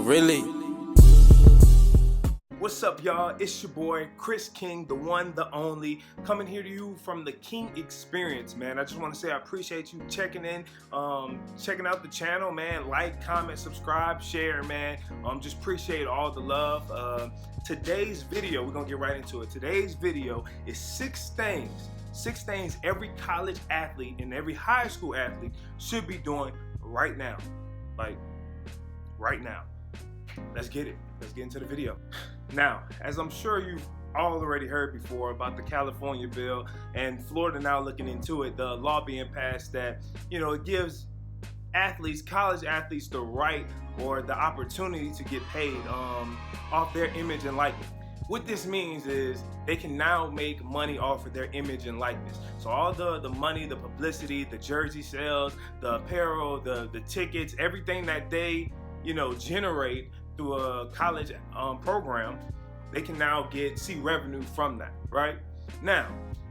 really. What's up, y'all? It's your boy Chris King, the one, the only, coming here to you from the King Experience, man. I just want to say I appreciate you checking in, checking out the channel, man. Like, comment, subscribe, share, man. Just appreciate all the love. Today's video, we're gonna get right into it. Today's video is six things every college athlete and every high school athlete should be doing right now. Like, right now. Let's get it. Let's get into the video. Now, as I'm sure you've all already heard before about the California bill and Florida now looking into it, the law being passed that, it gives athletes, college athletes, the right or the opportunity to get paid off their image and likeness. What this means is they can now make money off of their image and likeness. So all the money, the publicity, the jersey sales, the apparel, the tickets, everything that they, generate through a college program, they can now see revenue from that, right? Now,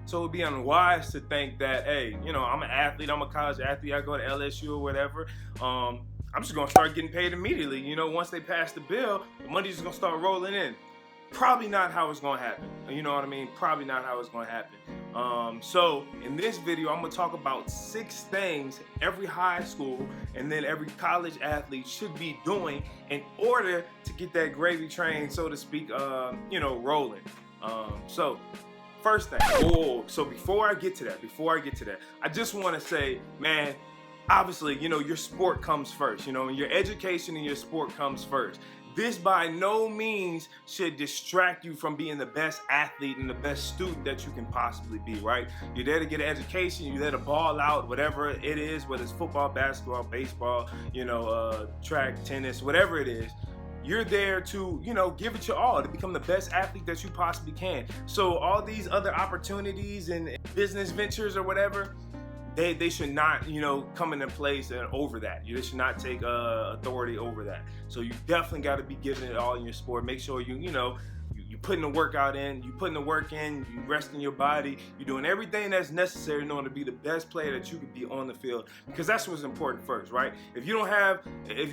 so it would be unwise to think that, hey, I'm an athlete, I'm a college athlete, I go to LSU or whatever, I'm just gonna start getting paid immediately. Once they pass the bill, the money's just gonna start rolling in. Probably not how it's gonna happen. You know what I mean? Probably not how it's gonna happen. So in this video, I'm gonna talk about 6 things every high school and then every college athlete should be doing in order to get that gravy train, so to speak, rolling. So first thing, so before I get to that, I just wanna say, man, obviously, your sport comes first, and your education and your sport comes first. This by no means should distract you from being the best athlete and the best student that you can possibly be, right? You're there to get an education, you're there to ball out, whatever it is, whether it's football, basketball, baseball, track, tennis, whatever it is. You're there to, give it your all, to become the best athlete that you possibly can. So all these other opportunities and business ventures or whatever, they should not, come into place over that. They should not take authority over that. So you definitely got to be giving it all in your sport. Make sure you putting the workout in, you putting the work in, you resting your body, you're doing everything that's necessary in order to be the best player that you could be on the field. Because that's what's important first, right? If you're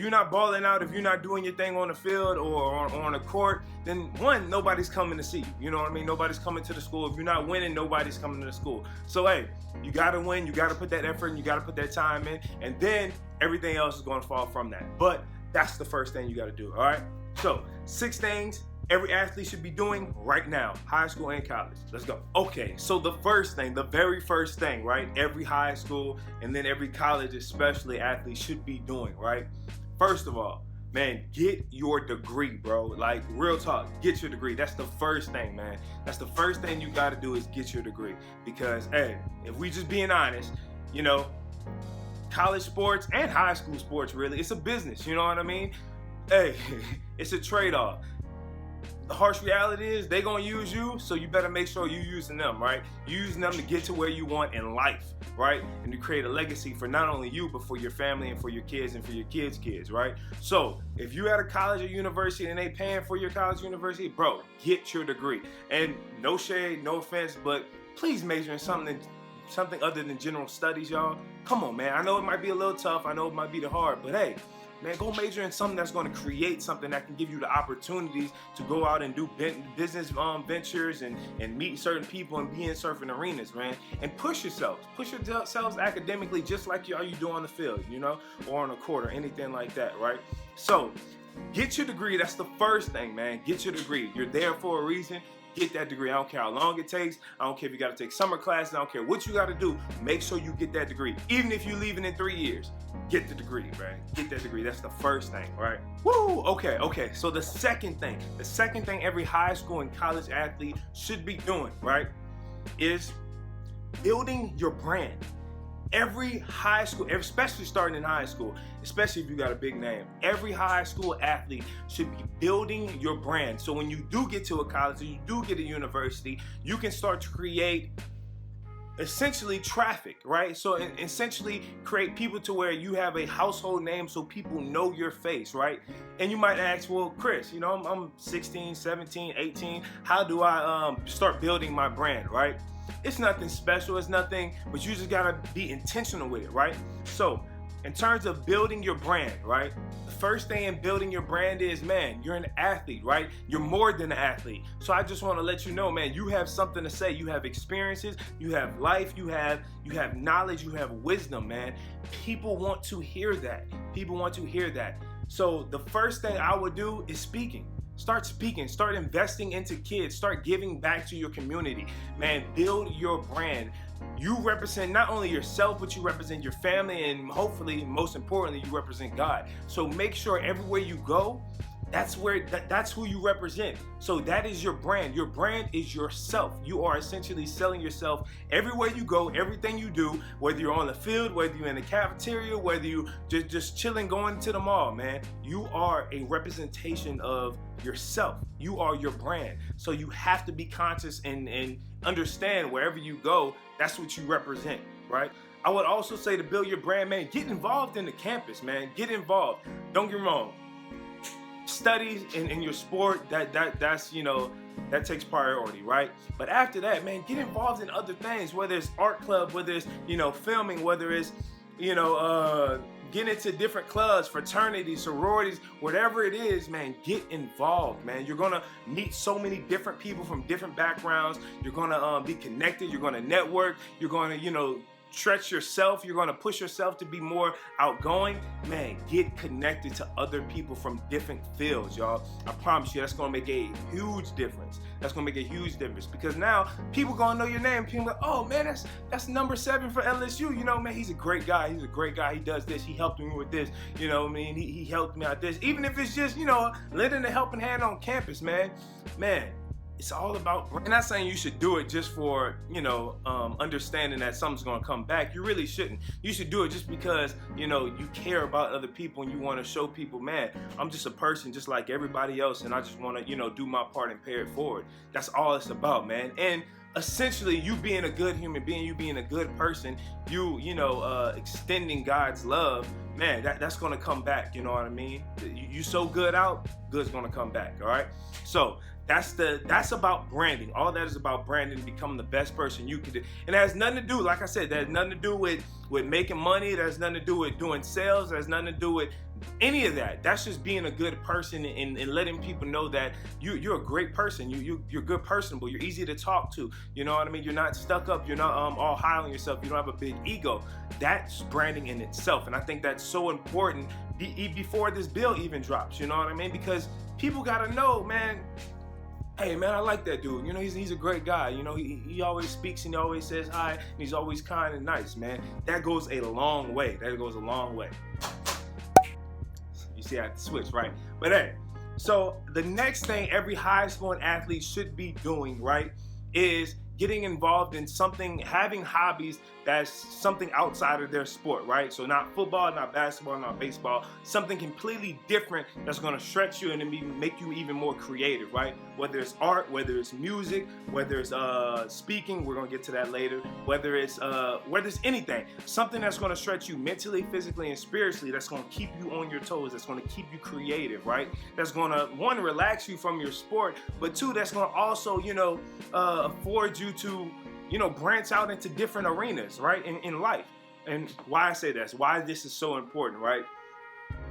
not balling out, if you're not doing your thing on the field or on the court, then one, nobody's coming to see you. You know what I mean? Nobody's coming to the school. If you're not winning, nobody's coming to the school. So hey, you gotta win, you gotta put that effort in, you gotta put that time in, and then everything else is gonna fall from that. But that's the first thing you gotta do, all right? So 6 things every athlete should be doing right now, high school and college. Let's go. Okay, so the very first thing, right? Every high school and then every college, especially, athlete should be doing, right? First of all, man, get your degree, bro. Like, real talk, get your degree. That's the first thing, man. That's the first thing you gotta do is get your degree. Because, hey, if we just being honest, college sports and high school sports, really, it's a business, you know what I mean? Hey, it's a trade-off. The harsh reality is they gonna use you, so you better make sure you're using them, right? You're using them to get to where you want in life, right? And to create a legacy for not only you, but for your family and for your kids and for your kids' kids, right? So if you at a college or university and they paying for your college or university, bro, get your degree. And no shade, no offense, but please major in something other than general studies, y'all. Come on, man. I know it might be a little tough. I know it might be hard, but hey, man, go major in something that's going to create something that can give you the opportunities to go out and do business ventures and meet certain people and be in certain arenas, man. And push yourselves. Push yourselves academically just like you do on the field, or on a court or anything like that, right? So get your degree. That's the first thing, man. Get your degree. You're there for a reason. Get that degree. I don't care how long it takes. I don't care if you got to take summer classes. I don't care what you got to do. Make sure you get that degree. Even if you're leaving in 3 years, get the degree, right? Get that degree. That's the first thing, right? Woo! Okay. So the second thing every high school and college athlete should be doing, right, is building your brand. Every high school, especially starting in high school, especially if you got a big name, every high school athlete should be building your brand. So when you do get to a college or you do get a university, you can start to create essentially traffic, right? So essentially create people to where you have a household name so people know your face, right? And you might ask, well, Chris, I'm 16, 17, 18. How do I start building my brand, right? It's nothing special, it's nothing, but you just gotta be intentional with it, right? So in terms of building your brand, right? The first thing in building your brand is, man, you're an athlete, right? You're more than an athlete. So I just want to let you know, man, you have something to say. You have experiences, you have life, you have knowledge, you have wisdom, man. People want to hear that. People want to hear that. So the first thing I would do is speaking. Start speaking, start investing into kids, start giving back to your community. Man, build your brand. You represent not only yourself, but you represent your family, and hopefully, most importantly, you represent God. So make sure everywhere you go, that's who you represent. So that is your brand. Your brand is yourself. You are essentially selling yourself everywhere you go, everything you do, whether you're on the field, whether you're in the cafeteria, whether you just chilling, going to the mall, man. You are a representation of yourself. You are your brand. So you have to be conscious and understand wherever you go, that's what you represent, right? I would also say to build your brand, man, get involved in the campus, man. Get involved. Don't get me wrong. Studies in your sport, that's that takes priority, right? But after that, man, get involved in other things, whether it's art club, whether it's filming, whether it's get into different clubs, fraternities, sororities, whatever it is, man, get involved, man. You're gonna meet so many different people from different backgrounds. You're gonna be connected. You're gonna network. You're gonna stretch yourself. You're gonna push yourself to be more outgoing. Man, get connected to other people from different fields, y'all. I promise you, that's gonna make a huge difference. That's gonna make a huge difference, because now people gonna know your name. People like, oh man, that's number 7 for LSU. Man, he's a great guy. He's a great guy. He does this. He helped me with this. He helped me out this. Even if it's just lending a helping hand on campus, man. It's all about, I'm not saying you should do it just for, understanding that something's going to come back. You really shouldn't. You should do it just because, you care about other people and you want to show people, man, I'm just a person just like everybody else, and I just want to, do my part and pay it forward. That's all it's about, man. And essentially, you being a good human being, you being a good person, extending God's love, man, that's going to come back. You know what I mean? You sow good out, good's going to come back. All right. So that's about branding. All that is about branding, becoming the best person you can do. And it has nothing to do, like I said, that has nothing to do with making money. That has nothing to do with doing sales. That has nothing to do with any of that. That's just being a good person and letting people know that you're a great person. You're good personable. You're easy to talk to. You know what I mean? You're not stuck up. You're not all high on yourself. You don't have a big ego. That's branding in itself. And I think that's so important before this bill even drops. You know what I mean? Because people got to know, man, hey man, I like that dude. He's a great guy. He always speaks and he always says hi, and he's always kind and nice, man. That goes a long way. That goes a long way. You see, I have to switch, right? But hey, so the next thing every high-scoring athlete should be doing, right, is getting involved in something, having hobbies that's something outside of their sport, right? So not football, not basketball, not baseball, something completely different that's gonna stretch you and make you even more creative, right? Whether it's art, whether it's music, whether it's speaking, we're gonna get to that later, whether it's anything, something that's gonna stretch you mentally, physically, and spiritually, that's gonna keep you on your toes, that's gonna keep you creative, right? That's gonna, one, relax you from your sport, but two, that's gonna also, afford you to branch out into different arenas, right, in life. And why I say that's why this is so important, right?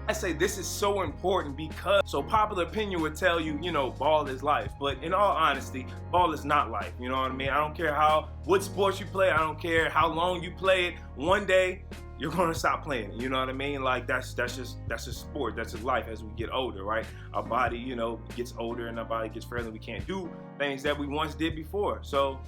I say this is so important because, so popular opinion would tell you, ball is life. But in all honesty, ball is not life. You know what I mean? I don't care what sports you play. I don't care how long you play it. One day, you're gonna stop playing it. You know what I mean? Like that's just sport. That's just life as we get older, right? Our body, gets older and our body gets frail and we can't do things that we once did before. So,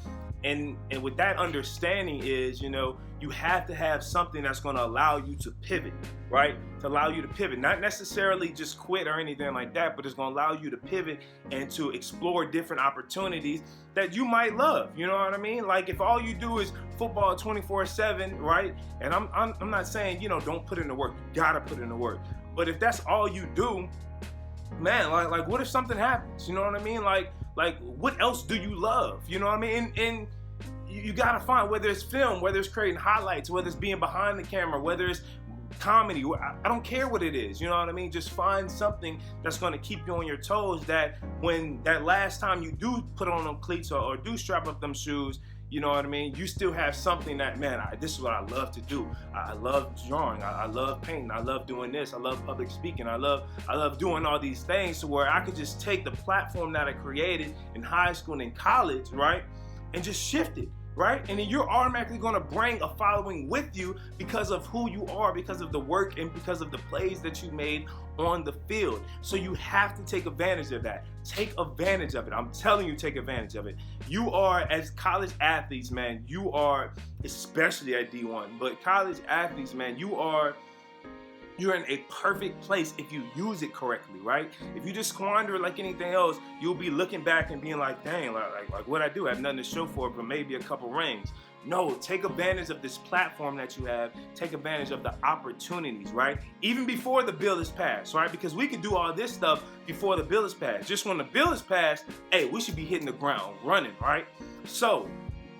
and with that understanding is, you have to have something that's gonna allow you to pivot, right? To allow you to pivot, not necessarily just quit or anything like that, but it's gonna allow you to pivot and to explore different opportunities that you might love. You know what I mean? Like if all you do is football 24/7, right? And I'm not saying, don't put in the work. You gotta put in the work. But if that's all you do, man, like what if something happens? You know what I mean? Like what else do you love? You know what I mean? And you gotta find, whether it's film, whether it's creating highlights, whether it's being behind the camera, whether it's comedy, I don't care what it is, you know what I mean? Just find something that's gonna keep you on your toes, that when that last time you do put on them cleats or do strap up them shoes, you know what I mean, you still have something that, man, this is what I love to do. I love drawing, I love painting, I love doing this, I love public speaking, I love doing all these things, to where I could just take the platform that I created in high school and in college, right, and just shift it. Right? And then you're automatically going to bring a following with you because of who you are, because of the work, and because of the plays that you made on the field. So you have to take advantage of that. Take advantage of it. I'm telling you, take advantage of it. You are, as college athletes, man, you are, especially at D1, but college athletes, man, you're in a perfect place if you use it correctly, right? If you just squander it like anything else, you'll be looking back and being like, dang, like what I do, I have nothing to show for it, but maybe a couple rings. No, take advantage of this platform that you have. Take advantage of the opportunities, right? Even before the bill is passed, right? Because we can do all this stuff before the bill is passed. Just when the bill is passed, hey, we should be hitting the ground running, right? So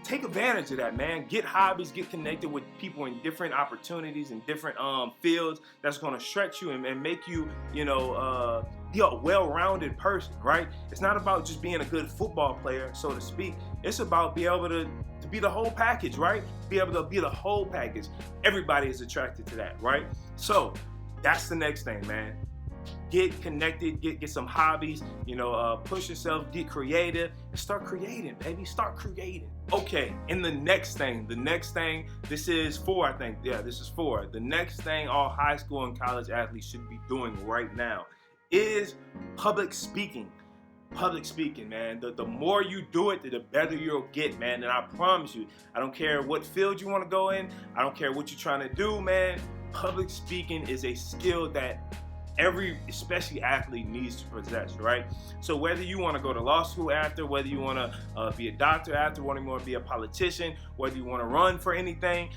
take advantage of that, man. Get hobbies, get connected with people in different opportunities and different fields that's going to stretch you and make you, you know, be a well-rounded person, right? It's not about just being a good football player, so to speak. It's about being able to be the whole package, right? Be able to be the whole package. Everybody is attracted to that, right? So that's the next thing, man. Get connected, get some hobbies, you know, push yourself, get creative, and start creating, baby. Start creating. Okay, and the next thing, this is 4, I think. Yeah, this is 4. The next thing all high school and college athletes should be doing right now is public speaking. Public speaking, man. The more you do it, the better you'll get, man. And I promise you, I don't care what field you want to go in, I don't care what you're trying to do, man. Public speaking is a skill that every, especially athlete, needs to possess, right? So whether you want to go to law school after, whether you want to be a doctor after, whether you want to be a politician, whether you want to run for anything,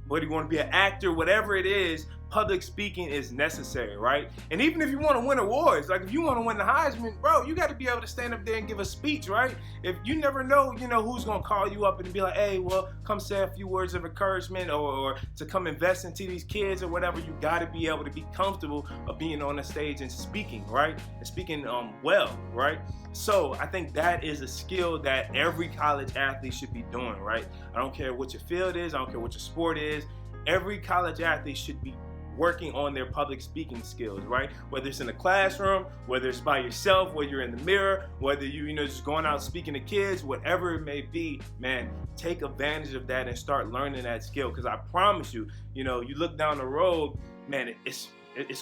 whether you want to be an actor, whatever it is, public speaking is necessary, right? And even if you want to win awards, like if you want to win the Heisman, bro, you got to be able to stand up there and give a speech, right? If you never know, you know, who's going to call you up and be like, hey, well, come say a few words of encouragement or to come invest into these kids or whatever. You got to be able to be comfortable of being on the stage and speaking, right? And speaking well, right? So I think that is a skill that every college athlete should be doing, right? I don't care what your field is. I don't care what your sport is. Every college athlete should be working on their public speaking skills, right? Whether it's in the classroom, whether it's by yourself, whether you're in the mirror, whether you know, just going out speaking to kids, whatever it may be, man, take advantage of that and start learning that skill. Because I promise you, you know, you look down the road, man, it's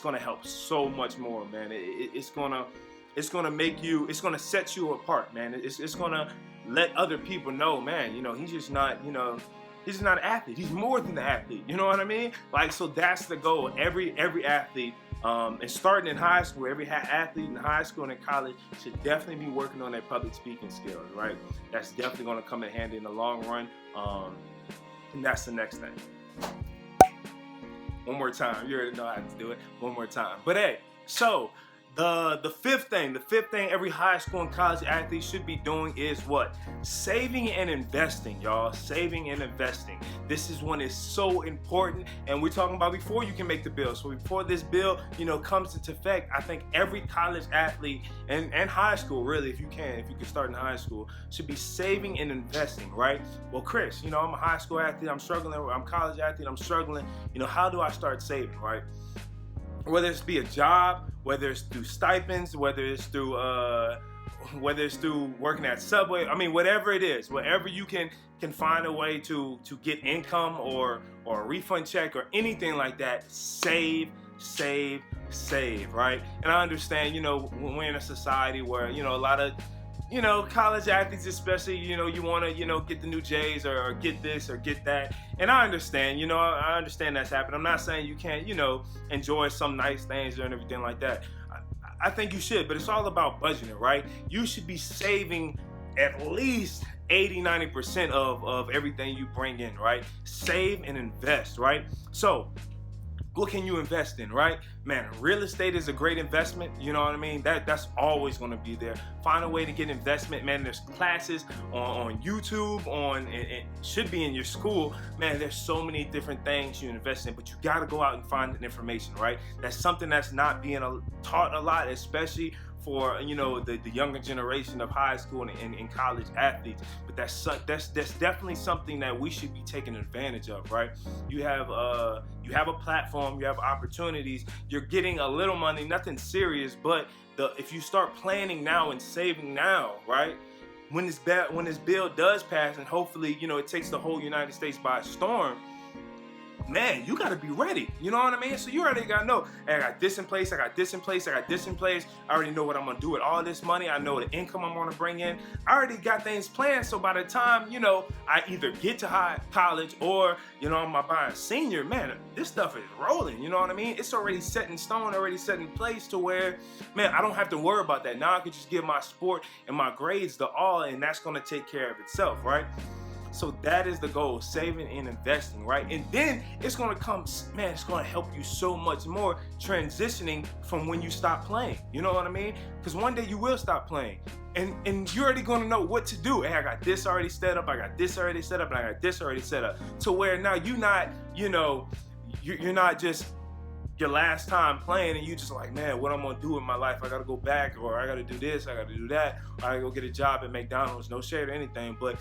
gonna help so much more, man. It's gonna make you, it's gonna set you apart, man. It's gonna let other people know, man, you know, he's just not, you know, he's not an athlete. He's more than an athlete. You know what I mean? Like, so that's the goal. Every athlete, and starting in high school, every athlete in high school and in college should definitely be working on their public speaking skills, right? That's definitely going to come in handy in the long run. And that's the next thing. One more time. You already know how to do it. One more time. But hey, so the fifth thing every high school and college athlete should be doing is what? Saving and investing, y'all. Saving and investing. This is one is so important, and we're talking about before you can make the bill. So before this bill, you know, comes into effect, I think every college athlete and high school, really, if you can start in high school, should be saving and investing, right? Well, Chris, you know, I'm a high school athlete, I'm struggling, I'm a college athlete, I'm struggling. You know, how do I start saving, right? Whether it's be a job, whether it's through stipends, whether it's through working at Subway, I mean, whatever it is, wherever you can find a way to get income or a refund check or anything like that, save, right? And I understand, you know, we're in a society where, you know, a lot of, you know, college athletes especially, you know, you want to, you know, get the new J's or get this or get that. And I understand, you know, I understand that's happening. I'm not saying you can't, you know, enjoy some nice things and everything like that. I think you should, but it's all about budgeting, right? You should be saving at least 80-90% of everything you bring in, right? Save and invest, right? So what can you invest in, right? Man, real estate is a great investment. You know what I mean? That's always going to be there. Find a way to get investment, man. There's classes on YouTube, it should be in your school. Man, there's so many different things you invest in, but you got to go out and find the information, right? That's something that's not being taught a lot, especially for the younger generation of high school and college athletes. But that's definitely something that we should be taking advantage of, right? You have a platform, you have opportunities, you're getting a little money, nothing serious, but if you start planning now and saving now, right? When this bill does pass, and hopefully it takes the whole United States by storm, man, you got to be ready. You know what I mean? So you already got to know, hey, I got this in place, I got this in place, I got this in place. I already know what I'm going to do with all this money. I know the income I'm going to bring in. I already got things planned. So by the time, I either get to college or, I'm buying senior, man, this stuff is rolling. You know what I mean? It's already set in stone, already set in place to where, man, I don't have to worry about that. Now I can just give my sport and my grades the all, and that's going to take care of itself, right? So that is the goal, saving and investing, right? And then it's going to come, man, it's going to help you so much more transitioning from when you stop playing. You know what I mean? Because one day you will stop playing. And you're already going to know what to do. Hey, I got this already set up, I got this already set up, and I got this already set up. To where now you're not, you're not just your last time playing and you just like, man, what I'm gonna do in my life? I gotta go back, or I gotta do this, I gotta do that, or I gotta go get a job at McDonald's. No shade or anything, but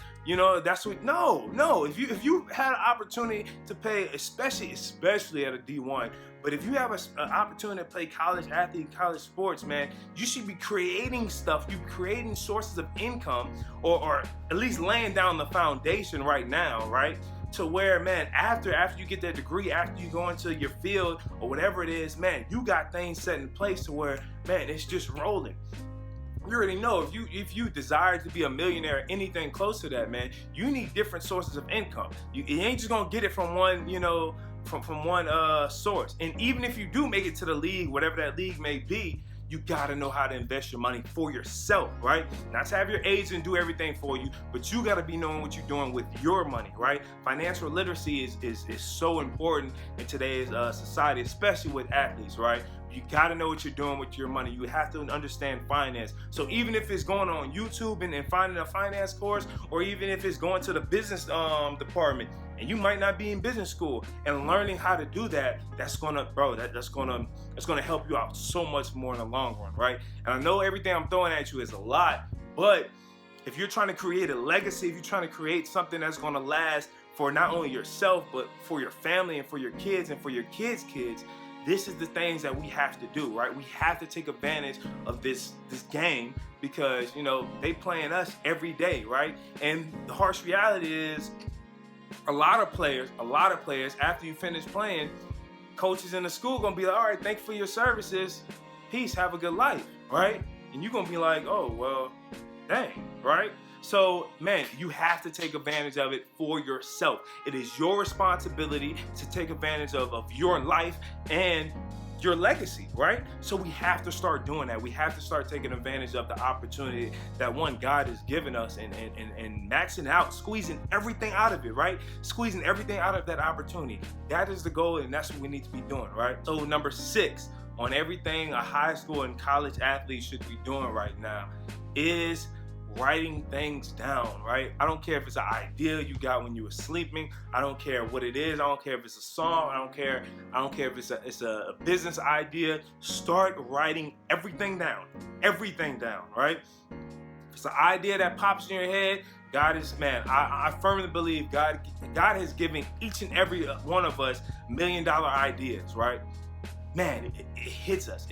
that's what. No. If you had an opportunity to play, especially at a D1, but if you have an opportunity to play college athlete, college sports, man, you should be creating stuff. You creating sources of income, or at least laying down the foundation right now, right? To where, man, after you get that degree, after you go into your field or whatever it is, man, you got things set in place to where, man, it's just rolling. You already know if you desire to be a millionaire or anything close to that, man, you need different sources of income. You ain't just gonna get it from one, from one source. And even if you do make it to the league, whatever that league may be, you gotta know how to invest your money for yourself, right? Not to have your agent do everything for you, but you gotta be knowing what you're doing with your money, right? Financial literacy is so important in today's society, especially with athletes, right? You gotta know what you're doing with your money. You have to understand finance. So even if it's going on YouTube and finding a finance course, or even if it's going to the business department, and you might not be in business school, and learning how to do that, that's gonna help you out so much more in the long run, right? And I know everything I'm throwing at you is a lot, but if you're trying to create a legacy, if you're trying to create something that's gonna last for not only yourself, but for your family and for your kids and for your kids' kids, this is the things that we have to do, right? We have to take advantage of this game, because they playing us every day, right? And the harsh reality is, a lot of players, after you finish playing, coaches in the school gonna be like, all right, thank you for your services, peace, have a good life, right? And you're gonna be like, oh, well, dang, right? So, man, you have to take advantage of it for yourself. It is your responsibility to take advantage of your life and your legacy, right? So we have to start doing that. We have to start taking advantage of the opportunity that God has given us, and maxing out, squeezing everything out of it, right? Squeezing everything out of that opportunity. That is the goal, and that's what we need to be doing, right? So number 6 on everything a high school and college athlete should be doing right now is writing things down, right? I don't care if it's an idea you got when you were sleeping. I don't care what it is. I don't care if it's a song. I don't care if it's a business idea. Start writing everything down, right? If it's an idea that pops in your head, God is, man, I firmly believe God has given each and every one of us $1 million ideas, right? Man, it hits us.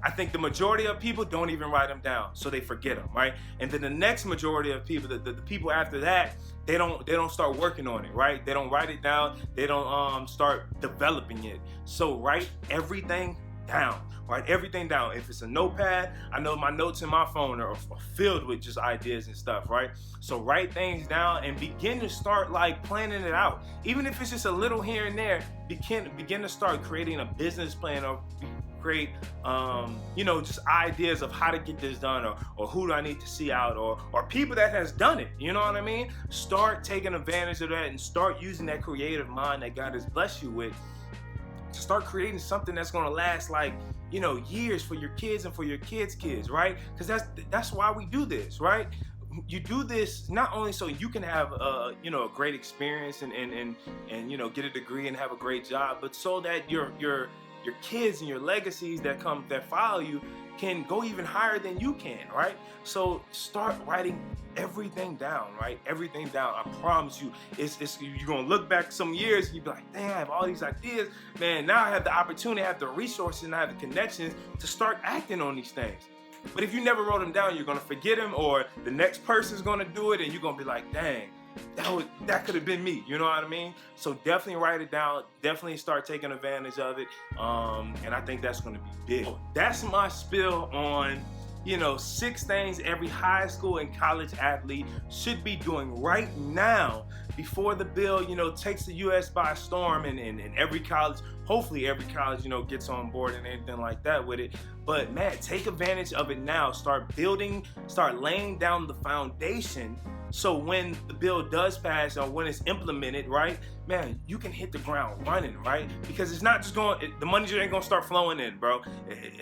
I think the majority of people don't even write them down, so they forget them, right? And then the next majority of people, the people after that, they don't start working on it, right? They don't write it down. They don't start developing it. So write everything down. Write everything down. If it's a notepad, I know my notes in my phone are filled with just ideas and stuff, right? So write things down and begin to start like planning it out. Even if it's just a little here and there, begin to start creating a business plan, or create just ideas of how to get this done, or who do I need to see out, or people that has done it, you know what I mean? Start taking advantage of that and start using that creative mind that God has blessed you with to start creating something that's going to last like years for your kids and for your kids' kids, right? Because that's why we do this, right? You do this not only so you can have a great experience and get a degree and have a great job, but so that your your kids and your legacies that follow you can go even higher than you can, right? So start writing everything down, right? Everything down. I promise you, you're gonna look back some years and you'll be like, dang, I have all these ideas, man. Now I have the opportunity, I have the resources, and I have the connections to start acting on these things. But if you never wrote them down, you're gonna forget them, or the next person's gonna do it, and you're gonna be like, dang, that could have been me, you know what I mean? So definitely write it down, definitely start taking advantage of it, and I think that's going to be big. That's my spill on, 6 things every high school and college athlete should be doing right now before the bill, takes the U.S. by storm, and every college, hopefully every college, gets on board and anything like that with it. But man, take advantage of it now. Start building, start laying down the foundation, so when the bill does pass or when it's implemented, right, man, you can hit the ground running, right? Because it's not just the money just ain't gonna start flowing in, bro.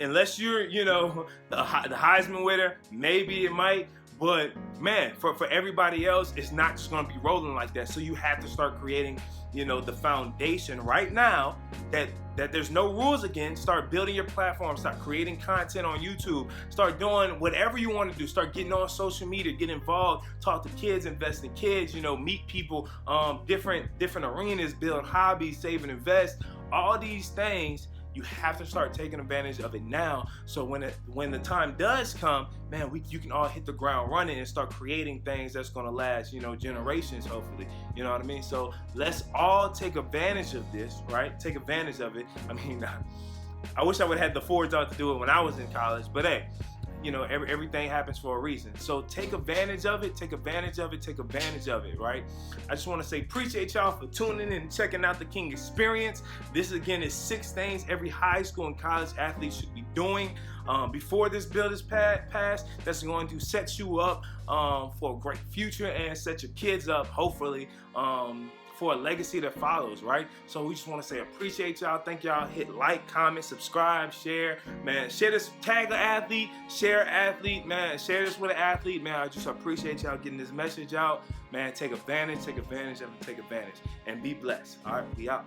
Unless you're, the Heisman winner, maybe it might. But man, for everybody else, it's not just gonna be rolling like that. So you have to start creating, the foundation right now that there's no rules again. Start building your platform, start creating content on YouTube, start doing whatever you want to do, start getting on social media, get involved, talk to kids, invest in kids, meet people, different arenas, build hobbies, save and invest, all these things. You have to start taking advantage of it now, so when the time does come, man, you can all hit the ground running and start creating things that's gonna last, generations, hopefully. You know what I mean? So let's all take advantage of this, right? Take advantage of it. I mean, I wish I would have had the forethought to do it when I was in college, but hey, everything happens for a reason. So take advantage of it, take advantage of it, take advantage of it, right? I just want to say appreciate y'all for tuning in and checking out the King Experience. This again is 6 things every high school and college athlete should be doing before this bill is passed. That's going to set you up for a great future and set your kids up, hopefully, for a legacy that follows, right? So we just want to say appreciate y'all. Thank y'all. Hit like, comment, subscribe, share, man. Share this, tag an athlete, share athlete, man. Share this with an athlete, man. I just appreciate y'all getting this message out, man. Take advantage of it, take advantage, and be blessed. All right, we out.